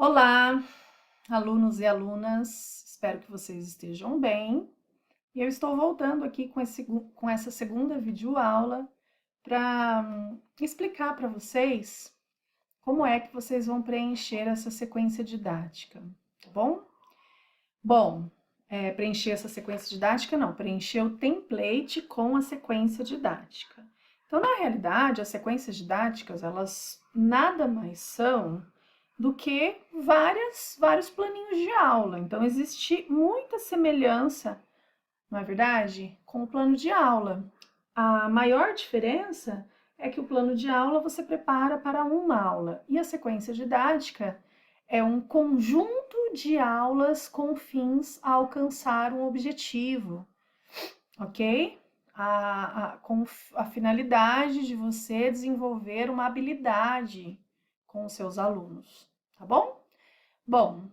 Olá, alunos e alunas, espero que vocês estejam bem. E eu estou voltando aqui com essa segunda videoaula para explicar para vocês como é que vocês vão preencher essa sequência didática, tá bom? Bom, preencher essa sequência didática não, preencher o template com a sequência didática. Então, na realidade, as sequências didáticas, elas nada mais são do que vários planinhos de aula. Então, existe muita semelhança, não é verdade, com o plano de aula. A maior diferença é que o plano de aula você prepara para uma aula e a sequência didática é um conjunto de aulas com fins a alcançar um objetivo, ok? Com a finalidade de você desenvolver uma habilidade com os seus alunos, tá bom? Bom,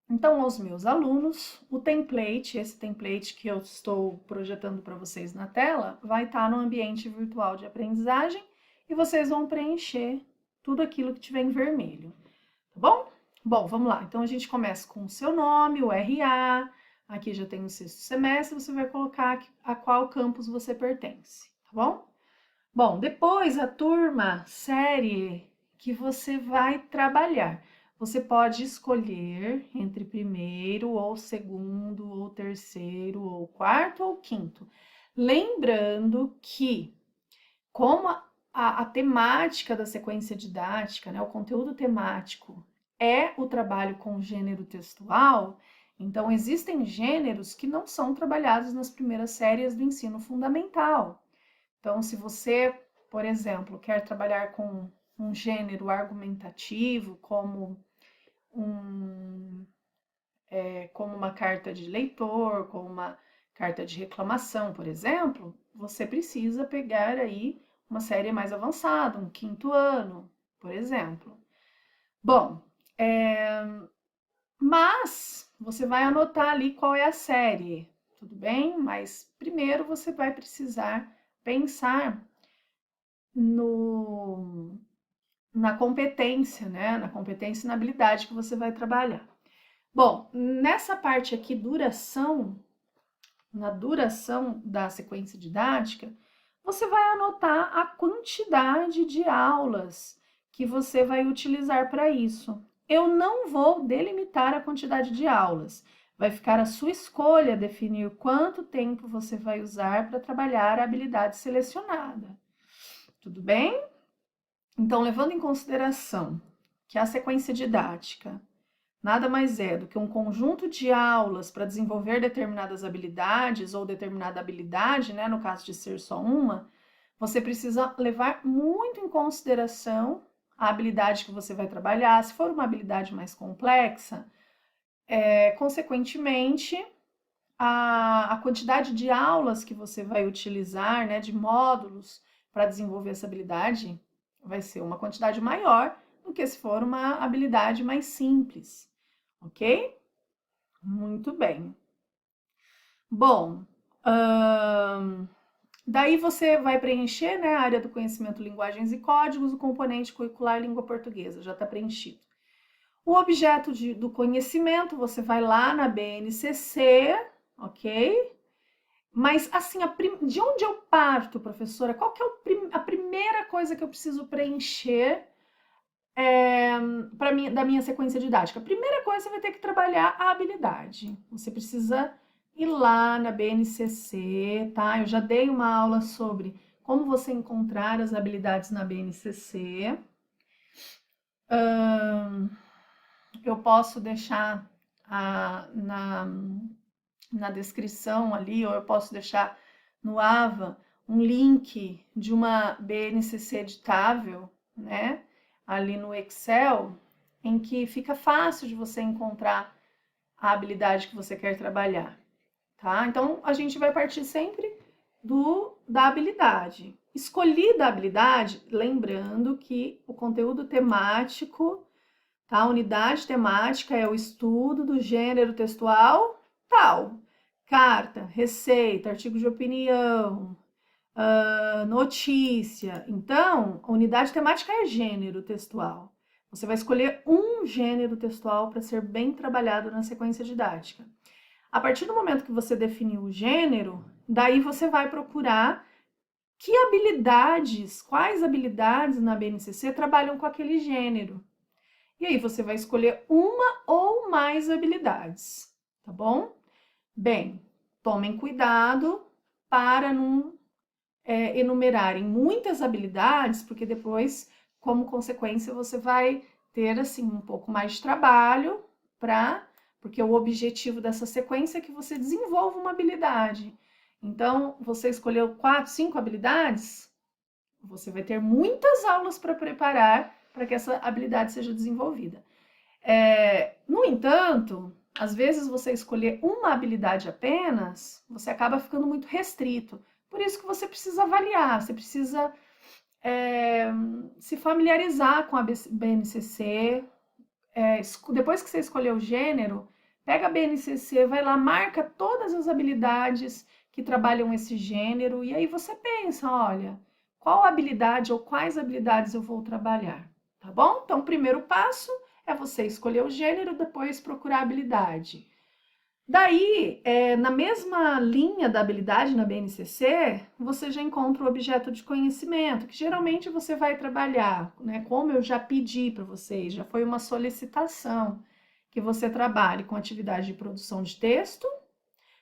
então aos meus alunos, esse template que eu estou projetando para vocês na tela, vai estar no ambiente virtual de aprendizagem e vocês vão preencher tudo aquilo que tiver em vermelho, tá bom? Bom, vamos lá. Então a gente começa com o seu nome, o RA. Aqui já tem o sexto semestre, você vai colocar a qual campus você pertence, tá bom? Bom, depois a turma, série que você vai trabalhar. Você pode escolher entre primeiro ou segundo ou terceiro ou quarto ou quinto. Lembrando que, como a temática da sequência didática, né, o conteúdo temático é o trabalho com gênero textual, então existem gêneros que não são trabalhados nas primeiras séries do ensino fundamental. Então, se você, por exemplo, quer trabalhar com um gênero argumentativo, um, como uma carta de leitor, como uma carta de reclamação, por exemplo, você precisa pegar aí uma série mais avançada, um quinto ano, por exemplo. Bom, mas você vai anotar ali qual é a série, tudo bem? Mas primeiro você vai precisar pensar no, na competência, né? Na competência e na habilidade que você vai trabalhar. Bom, nessa parte aqui, na duração da sequência didática, você vai anotar a quantidade de aulas que você vai utilizar para isso. Eu não vou delimitar a quantidade de aulas. Vai ficar a sua escolha definir quanto tempo você vai usar para trabalhar a habilidade selecionada. Tudo bem? Então, levando em consideração que a sequência didática nada mais é do que um conjunto de aulas para desenvolver determinadas habilidades ou determinada habilidade, né, no caso de ser só uma, você precisa levar muito em consideração a habilidade que você vai trabalhar. Se for uma habilidade mais complexa, consequentemente, a quantidade de aulas que você vai utilizar, né, de módulos para desenvolver essa habilidade, vai ser uma quantidade maior do que se for uma habilidade mais simples, ok? Muito bem. Bom, daí você vai preencher, né, a área do conhecimento, linguagens e códigos, o componente curricular língua portuguesa, já está preenchido. O objeto do conhecimento, você vai lá na BNCC, ok? Mas, assim, de onde eu parto, professora? Qual que é a primeira coisa que eu preciso preencher da minha sequência didática? A primeira coisa, você vai ter que trabalhar a habilidade. Você precisa ir lá na BNCC, tá? Eu já dei uma aula sobre como você encontrar as habilidades na BNCC. Eu posso deixar na descrição ali, ou eu posso deixar no AVA um link de uma BNCC editável, né? Ali no Excel, em que fica fácil de você encontrar a habilidade que você quer trabalhar, tá? Então a gente vai partir sempre da habilidade. Escolhi da habilidade, lembrando que o conteúdo temático, tá? A unidade temática é o estudo do gênero textual tal. Carta, receita, artigo de opinião, notícia. Então, a unidade temática é gênero textual. Você vai escolher um gênero textual para ser bem trabalhado na sequência didática. A partir do momento que você definiu o gênero, daí você vai procurar que habilidades, quais habilidades na BNCC trabalham com aquele gênero. E aí você vai escolher uma ou mais habilidades, tá bom? Bem, tomem cuidado para não enumerarem muitas habilidades, porque depois, como consequência, você vai ter assim um pouco mais de trabalho porque o objetivo dessa sequência é que você desenvolva uma habilidade. Então, você escolheu 4, 5 habilidades, você vai ter muitas aulas para preparar para que essa habilidade seja desenvolvida. No entanto, às vezes você escolher uma habilidade apenas, você acaba ficando muito restrito. Por isso que você precisa avaliar, você precisa se familiarizar com a BNCC. Depois que você escolher o gênero, pega a BNCC, vai lá, marca todas as habilidades que trabalham esse gênero, e aí você pensa, olha, qual habilidade ou quais habilidades eu vou trabalhar, tá bom? Então, o primeiro passo é você escolher o gênero, depois procurar a habilidade. Daí, na mesma linha da habilidade na BNCC, você já encontra o objeto de conhecimento, que geralmente você vai trabalhar, né? Como eu já pedi para vocês, já foi uma solicitação que você trabalhe com atividade de produção de texto,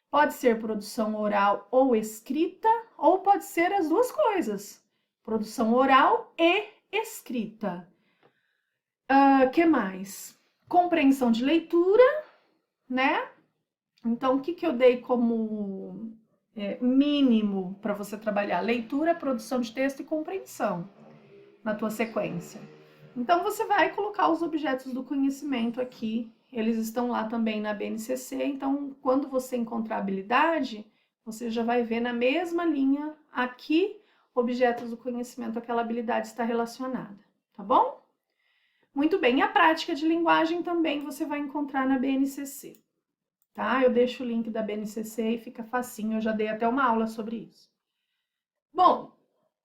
pode ser produção oral ou escrita, ou pode ser as duas coisas, produção oral e escrita. Que mais? Compreensão de leitura, né? Então, o que eu dei como mínimo para você trabalhar? Leitura, produção de texto e compreensão na tua sequência. Então, você vai colocar os objetos do conhecimento aqui. Eles estão lá também na BNCC. Então, quando você encontrar habilidade, você já vai ver na mesma linha aqui, objetos do conhecimento, aquela habilidade está relacionada. Tá bom? Muito bem. E a prática de linguagem também você vai encontrar na BNCC. Tá? Eu deixo o link da BNCC e fica facinho, eu já dei até uma aula sobre isso. Bom,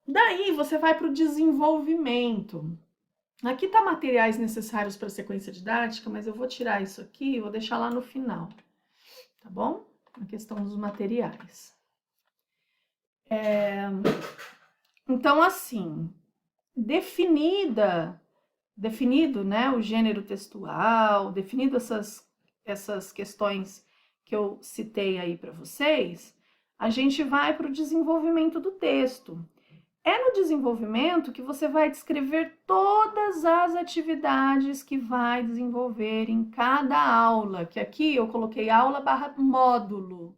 daí você vai para o desenvolvimento. Aqui tá materiais necessários para a sequência didática, mas eu vou tirar isso aqui e vou deixar lá no final, tá bom? A questão dos materiais. Então, assim, definido, né, o gênero textual, definido essas questões que eu citei aí para vocês, a gente vai para o desenvolvimento do texto. É no desenvolvimento que você vai descrever todas as atividades que vai desenvolver em cada aula, que aqui eu coloquei aula / módulo,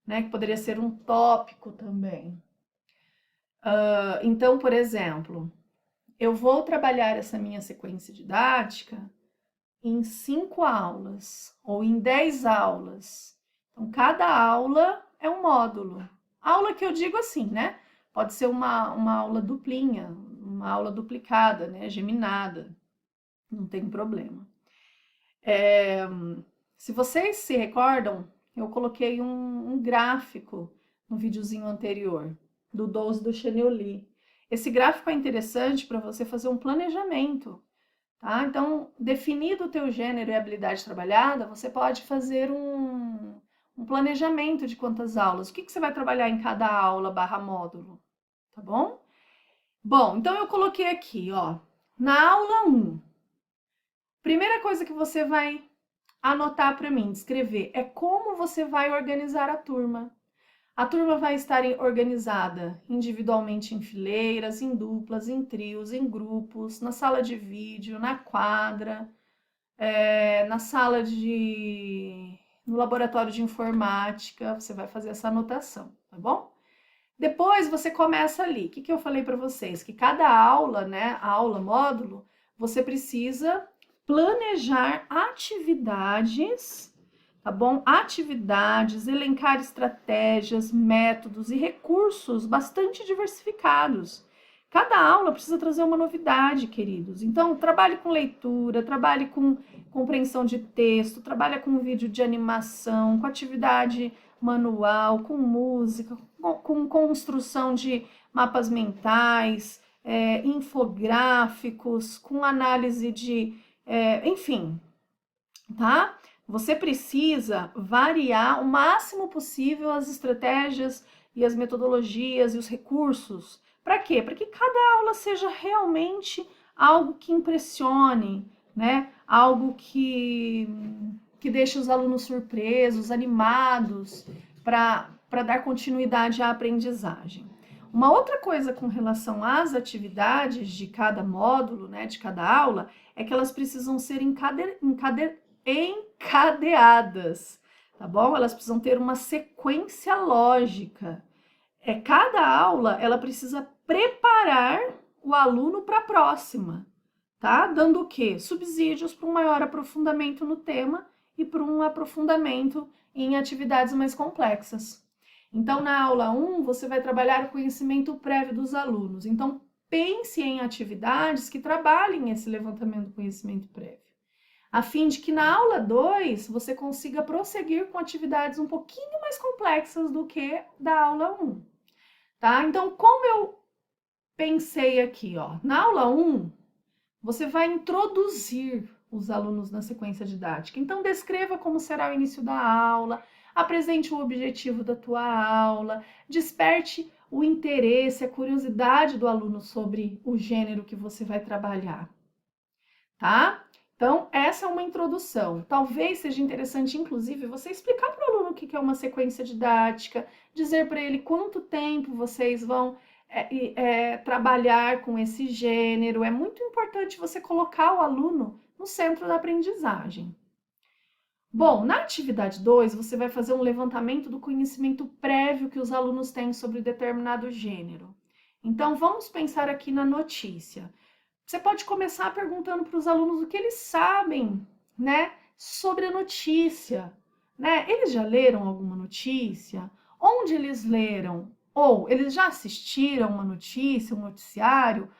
né, que poderia ser um tópico também. Então, por exemplo, eu vou trabalhar essa minha sequência didática em 5 aulas ou em 10 aulas. Então, cada aula é um módulo. Aula que eu digo assim, né? Pode ser uma aula duplinha, uma aula duplicada, né? Geminada. Não tem problema. Se vocês se recordam, eu coloquei um gráfico no videozinho anterior, do 12 do Chenneuli. Esse gráfico é interessante para você fazer um planejamento. Tá? Então, definido o teu gênero e habilidade trabalhada, você pode fazer um planejamento de quantas aulas. O que você vai trabalhar em cada aula / módulo, tá bom? Bom, então eu coloquei aqui, ó, na aula 1, primeira coisa que você vai anotar para mim, descrever, é como você vai organizar a turma. A turma vai estar organizada individualmente em fileiras, em duplas, em trios, em grupos, na sala de vídeo, na quadra, no laboratório de informática. Você vai fazer essa anotação, tá bom? Depois você começa ali. O que eu falei para vocês? Que cada aula, né, aula, módulo, você precisa planejar atividades, tá bom? Atividades, elencar estratégias, métodos e recursos bastante diversificados. Cada aula precisa trazer uma novidade, queridos. Então, trabalhe com leitura, trabalhe com compreensão de texto, trabalhe com vídeo de animação, com atividade manual, com música, com construção de mapas mentais, infográficos, com análise de, enfim, tá? Você precisa variar o máximo possível as estratégias e as metodologias e os recursos. Para quê? Para que cada aula seja realmente algo que impressione, né? Algo que deixe os alunos surpresos, animados, para dar continuidade à aprendizagem. Uma outra coisa com relação às atividades de cada módulo, né, de cada aula, é que elas precisam ser encadeadas, tá bom? Elas precisam ter uma sequência lógica. Cada aula, ela precisa preparar o aluno para a próxima, tá? Dando o quê? Subsídios para um maior aprofundamento no tema e para um aprofundamento em atividades mais complexas. Então, na aula 1, você vai trabalhar o conhecimento prévio dos alunos. Então, pense em atividades que trabalhem esse levantamento do conhecimento prévio, a fim de que na aula 2 você consiga prosseguir com atividades um pouquinho mais complexas do que da aula 1, tá? Então, como eu pensei aqui, ó, na aula 1, você vai introduzir os alunos na sequência didática. Então, descreva como será o início da aula, apresente o objetivo da tua aula, desperte o interesse, a curiosidade do aluno sobre o gênero que você vai trabalhar, tá? Então, essa é uma introdução. Talvez seja interessante, inclusive, você explicar para o aluno o que é uma sequência didática, dizer para ele quanto tempo vocês vão trabalhar com esse gênero. É muito importante você colocar o aluno no centro da aprendizagem. Bom, na atividade 2, você vai fazer um levantamento do conhecimento prévio que os alunos têm sobre determinado gênero. Então, vamos pensar aqui na notícia. Você pode começar perguntando para os alunos o que eles sabem, né, sobre a notícia, né? Eles já leram alguma notícia? Onde eles leram? Ou eles já assistiram uma notícia, um noticiário?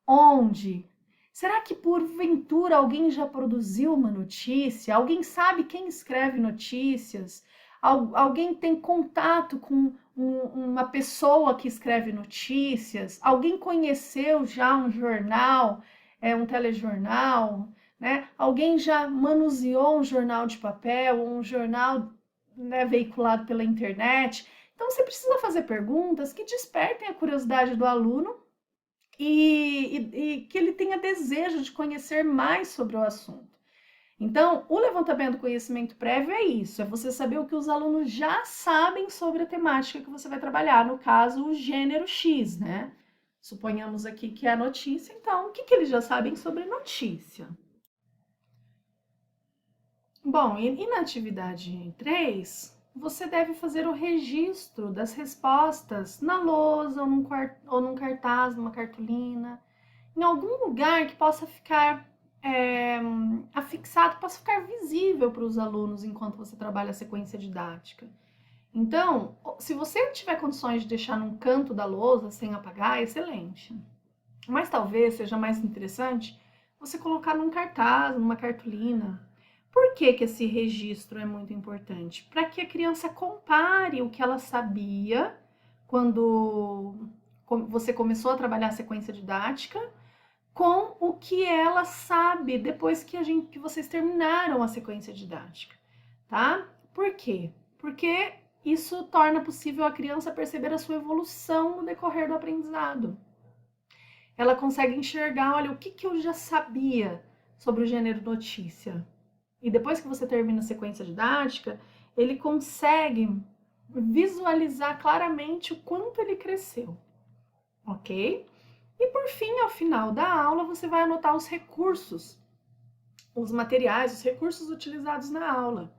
Onde? Será que porventura alguém já produziu uma notícia? Alguém sabe quem escreve notícias? Alguém tem contato com uma pessoa que escreve notícias? Alguém conheceu já um jornal, um telejornal, né? Alguém já manuseou um jornal de papel, um jornal, né, veiculado pela internet? Então, você precisa fazer perguntas que despertem a curiosidade do aluno e que ele tenha desejo de conhecer mais sobre o assunto. Então, o levantamento do conhecimento prévio é isso, é você saber o que os alunos já sabem sobre a temática que você vai trabalhar, no caso, o gênero X, né? Suponhamos aqui que é a notícia, então, o que eles já sabem sobre notícia? Bom, e na atividade 3, você deve fazer o registro das respostas na lousa ou num cartaz, numa cartolina, em algum lugar que possa ficar afixado, possa ficar visível para os alunos enquanto você trabalha a sequência didática. Então, se você tiver condições de deixar num canto da lousa sem apagar, é excelente. Mas talvez seja mais interessante você colocar num cartaz, numa cartolina. Por que esse registro é muito importante? Para que a criança compare o que ela sabia quando você começou a trabalhar a sequência didática com o que ela sabe depois que vocês terminaram a sequência didática, tá? Por quê? Porque isso torna possível a criança perceber a sua evolução no decorrer do aprendizado. Ela consegue enxergar, olha, o que eu já sabia sobre o gênero notícia. E depois que você termina a sequência didática, ele consegue visualizar claramente o quanto ele cresceu, ok? E por fim, ao final da aula, você vai anotar os recursos, os materiais, os recursos utilizados na aula,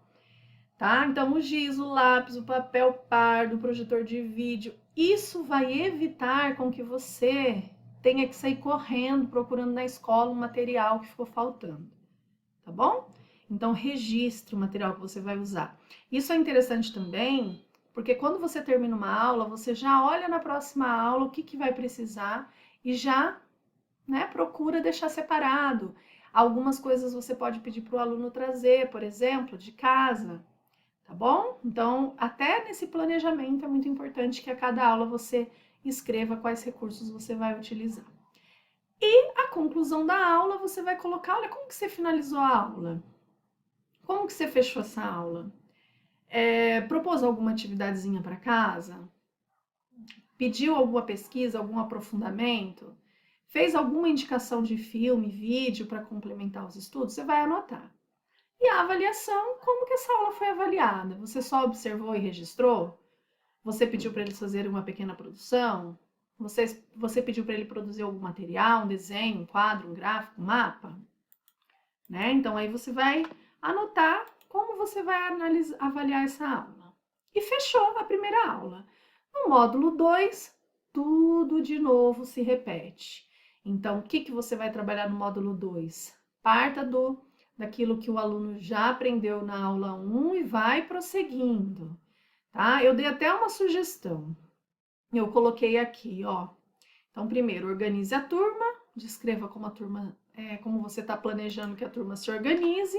tá? Então, o giz, o lápis, o papel pardo, o projetor de vídeo, isso vai evitar com que você tenha que sair correndo, procurando na escola um material que ficou faltando, tá bom? Então, registre o material que você vai usar. Isso é interessante também, porque quando você termina uma aula, você já olha na próxima aula o que vai precisar e já, né, procura deixar separado. Algumas coisas você pode pedir para o aluno trazer, por exemplo, de casa, tá bom? Então, até nesse planejamento é muito importante que a cada aula você escreva quais recursos você vai utilizar. A conclusão da aula, você vai colocar, olha, como que você finalizou a aula? Como que você fechou essa aula? Propôs alguma atividadezinha para casa? Pediu alguma pesquisa, algum aprofundamento? Fez alguma indicação de filme, vídeo para complementar os estudos? Você vai anotar. E a avaliação, como que essa aula foi avaliada? Você só observou e registrou? Você pediu para eles fazerem uma pequena produção? Você pediu para ele produzir algum material, um desenho, um quadro, um gráfico, um mapa? Né? Então aí você vai anotar como você vai avaliar essa aula. E fechou a primeira aula. No módulo 2, tudo de novo se repete. Então, o que você vai trabalhar no módulo 2? Parta daquilo que o aluno já aprendeu na aula 1 e vai prosseguindo, tá? Eu dei até uma sugestão. Eu coloquei aqui, ó. Então, primeiro, organize a turma, descreva como a turma, como você está planejando que a turma se organize.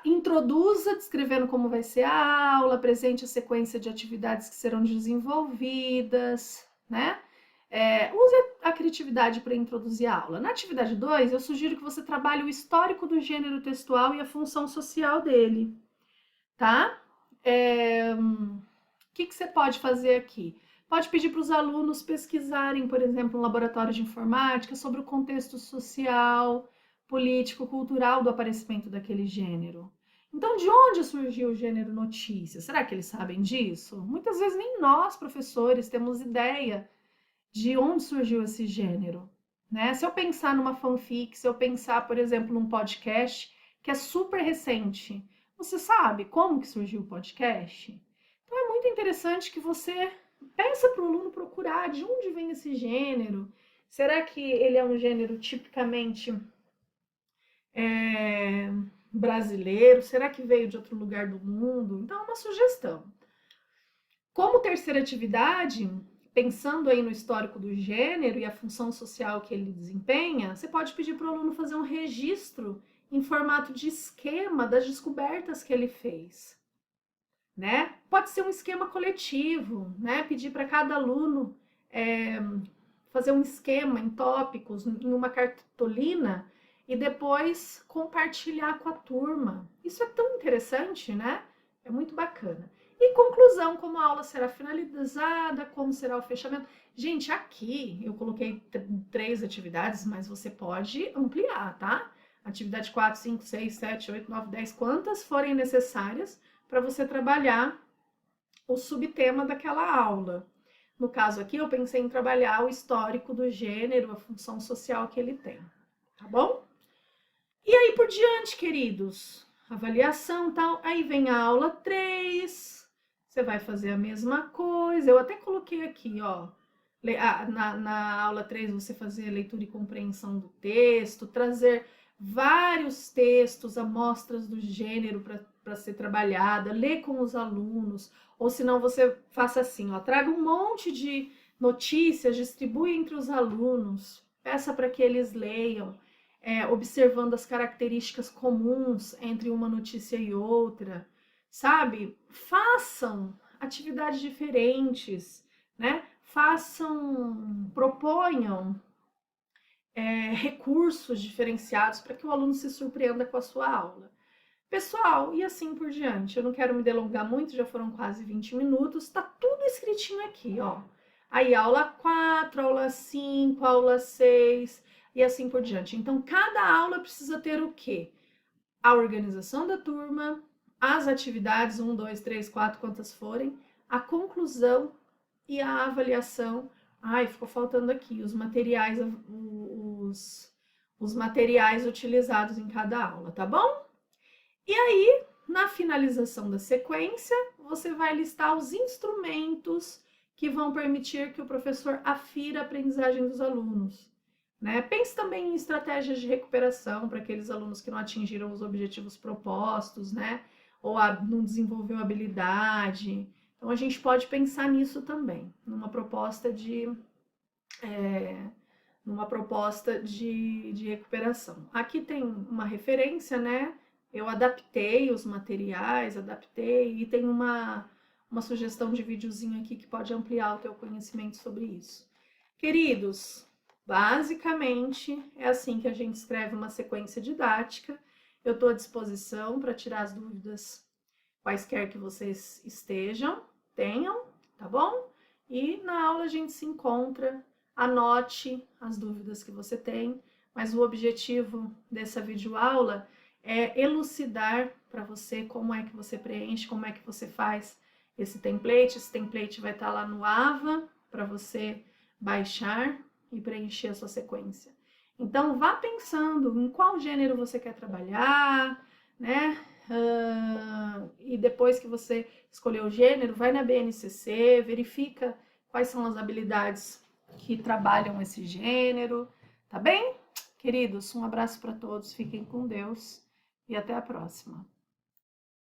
Introduza, descrevendo como vai ser a aula, apresente a sequência de atividades que serão desenvolvidas, né? Use a criatividade para introduzir a aula. Na atividade 2, eu sugiro que você trabalhe o histórico do gênero textual e a função social dele, tá? O que você pode fazer aqui? Pode pedir para os alunos pesquisarem, por exemplo, um laboratório de informática sobre o contexto social, político, cultural do aparecimento daquele gênero. Então, de onde surgiu o gênero notícia? Será que eles sabem disso? Muitas vezes nem nós, professores, temos ideia de onde surgiu esse gênero, né? Se eu pensar numa fanfic, se eu pensar, por exemplo, num podcast que é super recente, você sabe como que surgiu o podcast? Então é muito interessante que você peça para o aluno procurar de onde vem esse gênero. Será que ele é um gênero tipicamente brasileiro? Será que veio de outro lugar do mundo? Então é uma sugestão. Como terceira atividade, pensando aí no histórico do gênero e a função social que ele desempenha, você pode pedir para o aluno fazer um registro em formato de esquema das descobertas que ele fez, né? Pode ser um esquema coletivo, né? Pedir para cada aluno fazer um esquema em tópicos, em uma cartolina e depois compartilhar com a turma. Isso é tão interessante, né? É muito bacana. E conclusão, como a aula será finalizada, como será o fechamento. Gente, aqui eu coloquei 3 atividades, mas você pode ampliar, tá? Atividade 4, 5, 6, 7, 8, 9, 10, quantas forem necessárias para você trabalhar o subtema daquela aula. No caso aqui, eu pensei em trabalhar o histórico do gênero, a função social que ele tem, tá bom? E aí por diante, queridos, avaliação e tal, aí vem a aula 3, você vai fazer a mesma coisa, eu até coloquei aqui, ó, na aula 3 você fazer leitura e compreensão do texto, trazer vários textos, amostras do gênero para ser trabalhada, ler com os alunos, ou senão você faça assim, ó, traga um monte de notícias, distribui entre os alunos, peça para que eles leiam, observando as características comuns entre uma notícia e outra, sabe? Façam atividades diferentes, né? Proponham recursos diferenciados para que o aluno se surpreenda com a sua aula. Pessoal, e assim por diante. Eu não quero me delongar muito, já foram quase 20 minutos, tá tudo escritinho aqui, ó. Aí, aula 4, aula 5, aula 6 e assim por diante. Então, cada aula precisa ter o quê? A organização da turma, as atividades, 1, 2, 3, 4, quantas forem, a conclusão e a avaliação. Ai, ficou faltando aqui os materiais, os materiais utilizados em cada aula, tá bom? E aí, na finalização da sequência, você vai listar os instrumentos que vão permitir que o professor afira a aprendizagem dos alunos, né? Pense também em estratégias de recuperação para aqueles alunos que não atingiram os objetivos propostos, né? Ou não desenvolveu habilidade. Então, a gente pode pensar nisso também, numa proposta de recuperação. Aqui tem uma referência, né? Eu adaptei os materiais, e tem uma sugestão de videozinho aqui que pode ampliar o teu conhecimento sobre isso. Queridos, Basicamente, é assim que a gente escreve uma sequência didática. Eu estou à disposição para tirar as dúvidas quaisquer que vocês tenham, tá bom? E na aula a gente se encontra, anote as dúvidas que você tem, mas o objetivo dessa videoaula é elucidar para você como é que você preenche, como é que você faz esse template. Esse template vai estar lá no AVA para você baixar e preencher a sua sequência. Então, vá pensando em qual gênero você quer trabalhar, né? E depois que você escolher o gênero, vai na BNCC, verifica quais são as habilidades que trabalham esse gênero, tá bem? Queridos, um abraço para todos, fiquem com Deus e até a próxima.